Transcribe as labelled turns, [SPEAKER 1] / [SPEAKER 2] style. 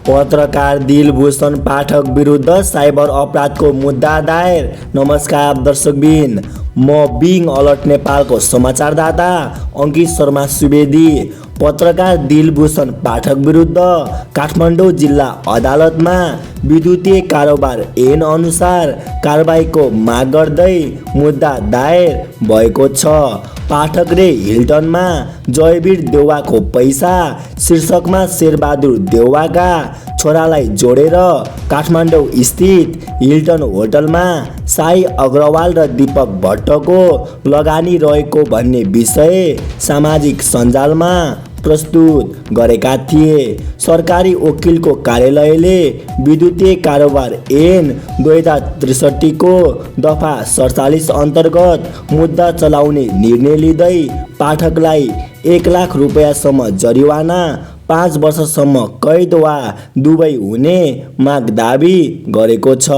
[SPEAKER 1] पत्रकार दिलभूषण पाठक विरुद्ध साइबर अपराधको मुद्दा दायर। नमस्कार दर्शकबिन, म बिङ अलर्ट नेपालको समाचारदाता अंकित शर्मा सुवेदी। पत्रकार दिलभूषण पाठक विरुद्ध काठमाडौँ जिल्ला अदालतमा विद्युतीय कारोबार ऐन अनुसार कारबाहीको माग गर्दै मुद्दा दायर भएको छ। पाठकले हिल्टनमा जयवीर देउवाको पैसा शीर्षकमा शेरबहादुर देउवाका छोरालाई जोडेर काठमाडौँ स्थित हिल्टन होटलमा साई अग्रवाल र दीपक भट्टको लगानी रहेको भन्ने विषय सामाजिक सञ्जालमा प्रस्तुत गरेका थिए। सरकारी वकिलको कार्यालयले विद्युतीय कारोबार ऐन 2063 को दफा 47 अन्तर्गत मुद्दा चलाउने निर्णय लिँदै पाठकलाई 1 लाख रुपैयाँसम्म जरिवाना, 5 वर्षसम्म कैद वा दुवै हुने माग दाबी गरेको छ।